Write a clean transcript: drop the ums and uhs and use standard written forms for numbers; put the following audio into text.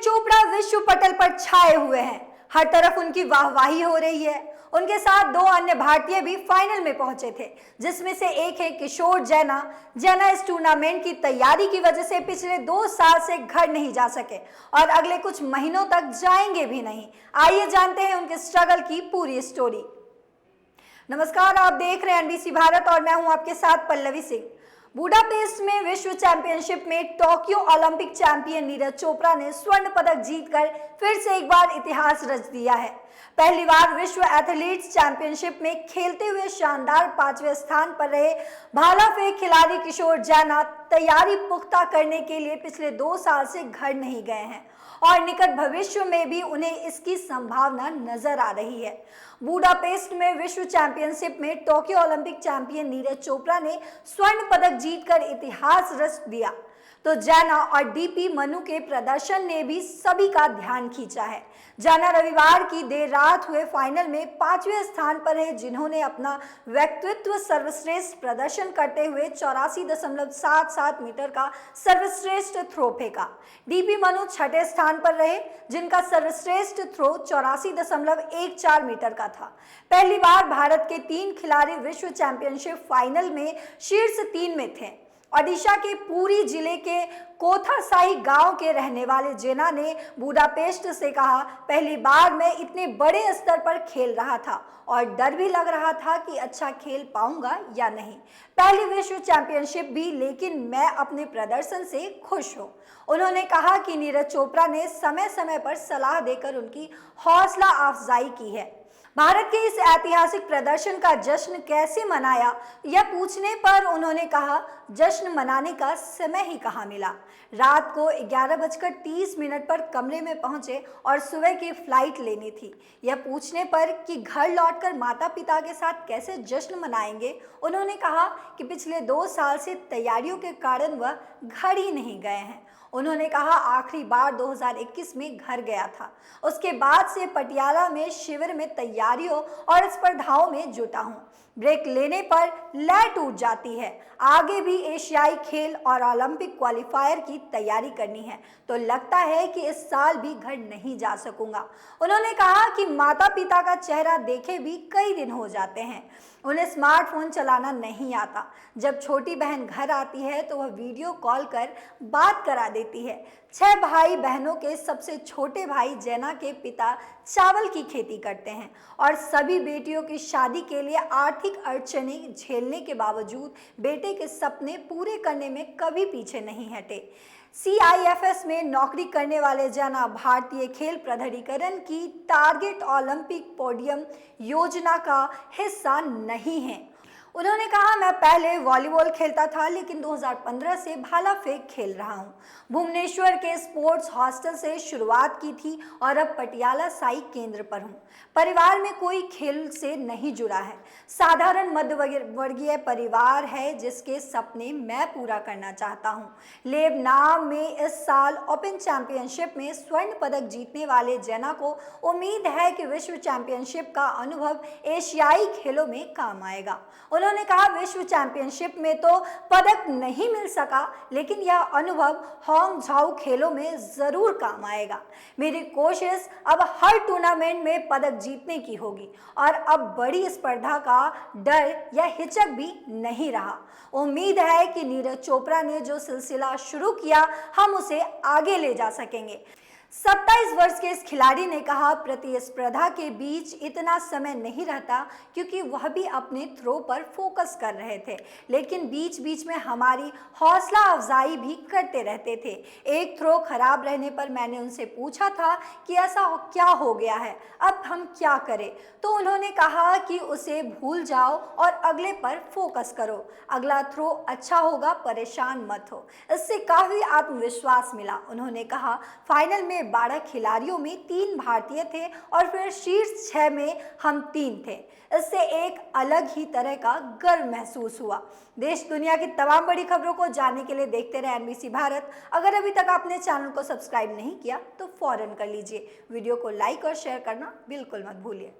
चोपड़ा विश्व पटल पर छाए हुए हैं। हर तरफ उनकी वाहवाही हो रही है। उनके साथ दो अन्य भारतीय भी फाइनल में पहुंचे थे, जिसमें से एक है किशोर जैना। जैना इस टूर्नामेंट की तैयारी की वजह से पिछले 2 साल से घर नहीं जा सके और अगले कुछ महीनों तक जाएंगे भी नहीं। आइए जानते हैं उनके स्ट्रगल की पूरी स्टोरी। नमस्कार, आप देख रहे हैं एनबीसी भारत और मैं हूं आपके साथ पल्लवी सिंह। बुडापेस्ट में विश्व चैंपियनशिप में Tokyo Olympic champion Neeraj Chopra ने स्वर्ण पदक जीतकर फिर से एक बार इतिहास रच दिया है। पहली बार विश्व एथलीट्स चैंपियनशिप में खेलते हुए शानदार 5वें स्थान पर रहे भाला फेंक खिलाड़ी किशोर जैना तैयारी पुख्ता करने के लिए पिछले 2 साल से घर नहीं गए हैं और निकट भविष्य में भी उन्हें इसकी संभावना नजर आ रही है। बुडापेस्ट में विश्व चैंपियनशिप में Tokyo Olympic champion Neeraj Chopra ने स्वर्ण पदक जीतकर इतिहास रच दिया, तो जैना और डीपी मनु के प्रदर्शन ने भी सभी का ध्यान खींचा है। जैना रविवार की देर रात हुए फाइनल में 5वें स्थान पर है, जिन्होंने अपना व्यक्तित्व सर्वश्रेष्ठ प्रदर्शन करते हुए 84.77 मीटर का सर्वश्रेष्ठ थ्रो फेंका। डीपी मनु 6ठे स्थान पर रहे, जिनका सर्वश्रेष्ठ थ्रो 84.14 मीटर का था। पहली बार भारत के 3 खिलाड़ी विश्व चैंपियनशिप फाइनल में शीर्ष 3 में थे। ओडिशा के पुरी जिले के कोथासाई गांव के रहने वाले जैना ने बुडापेस्ट से कहा, पहली बार मैं इतने बड़े स्तर पर खेल रहा था और डर भी लग रहा था कि अच्छा खेल पाऊंगा या नहीं। पहली विश्व चैंपियनशिप भी, लेकिन मैं अपने प्रदर्शन से खुश हूं। उन्होंने कहा कि नीरज चोपड़ा ने समय समय पर सलाह देकर उनकी हौसला अफजाई की है। भारत के इस ऐतिहासिक प्रदर्शन का जश्न कैसे मनाया, यह पूछने पर उन्होंने कहा, जश्न मनाने का समय ही कहाँ मिला। रात को 11:30 पर कमरे में पहुंचे और सुबह की फ्लाइट लेनी थी। यह पूछने पर कि घर लौटकर माता पिता के साथ कैसे जश्न मनाएंगे, उन्होंने कहा कि पिछले 2 साल से तैयारियों के कारण वह घर ही नहीं गए हैं। उन्होंने कहा, आखिरी बार 2021 में घर गया था। उसके बाद से पटियाला में शिविर में तैयारियों और स्पर्धाओं में जुटा हूँ। ब्रेक लेने पर लय टूट जाती है। आगे भी एशियाई खेल और ओलंपिक क्वालिफायर की तैयारी करनी है, तो लगता है कि इस साल भी घर नहीं जा सकूंगा। उन्होंने कहा कि माता पिता का चेहरा देखे भी कई दिन हो जाते हैं। उन्हें स्मार्टफोन चलाना नहीं आता। जब छोटी बहन घर आती है तो वह वीडियो कॉल कर बात करा देती है। 6 भाई बहनों के सबसे छोटे भाई जैना के पिता चावल की खेती करते हैं और सभी बेटियों की शादी के लिए आर्थिक अड़चनें झेलने के बावजूद बेटे के सपने पूरे करने में कभी पीछे नहीं हटे। CIFS में नौकरी करने वाले जैना भारतीय खेल प्राधिकरण की टारगेट ओलंपिक पोडियम योजना का हिस्सा नहीं है। उन्होंने कहा, मैं पहले वॉलीबॉल खेलता था, लेकिन 2015 से भाला फेंक खेल रहा हूं। भुवनेश्वर के स्पोर्ट्स हॉस्टल से शुरुआत की थी और अब पटियाला साई केंद्र पर हूं। परिवार में कोई खेल से नहीं जुड़ा है। साधारण मध्यवर्गीय परिवार है जिसके सपने मैं पूरा करना चाहता हूं। लेबनान में इस साल ओपन चैंपियनशिप में स्वर्ण पदक जीतने वाले जैना को उम्मीद है कि विश्व चैंपियनशिप का अनुभव एशियाई खेलों में काम आएगा। उन्होंने कहा, विश्व चैंपियनशिप में तो पदक नहीं मिल सका, लेकिन यह अनुभव हांगझाऊ खेलों में जरूर काम आएगा। मेरी कोशिश अब हर टूर्नामेंट में पदक जीतने की होगी और अब बड़ी स्पर्धा का डर या हिचक भी नहीं रहा। उम्मीद है कि नीरज चोपड़ा ने जो सिलसिला शुरू किया, हम उसे आगे ले जा सकेंगे। 27 वर्ष के इस खिलाड़ी ने कहा, प्रतिस्पर्धा के बीच इतना समय नहीं रहता क्योंकि वह भी अपने थ्रो पर फोकस कर रहे थे, लेकिन बीच बीच में हमारी हौसला अफजाई भी करते रहते थे। एक थ्रो खराब रहने पर मैंने उनसे पूछा था कि ऐसा क्या हो गया है, अब हम क्या करें, तो उन्होंने कहा कि उसे भूल जाओ और अगले पर फोकस करो। अगला थ्रो अच्छा होगा, परेशान मत हो। इससे काफ़ी आत्मविश्वास मिला। उन्होंने कहा, फाइनल में 12 खिलाड़ियों में 3 भारतीय थे और फिर शीर्ष 6 में हम 3 थे। इससे एक अलग ही तरह का गर्व महसूस हुआ। देश दुनिया की तमाम बड़ी खबरों को जानने के लिए देखते रहे एनबीसी भारत। अगर अभी तक आपने चैनल को सब्सक्राइब नहीं किया तो फौरन कर लीजिए। वीडियो को लाइक और शेयर करना बिल्कुल मत भूलिए।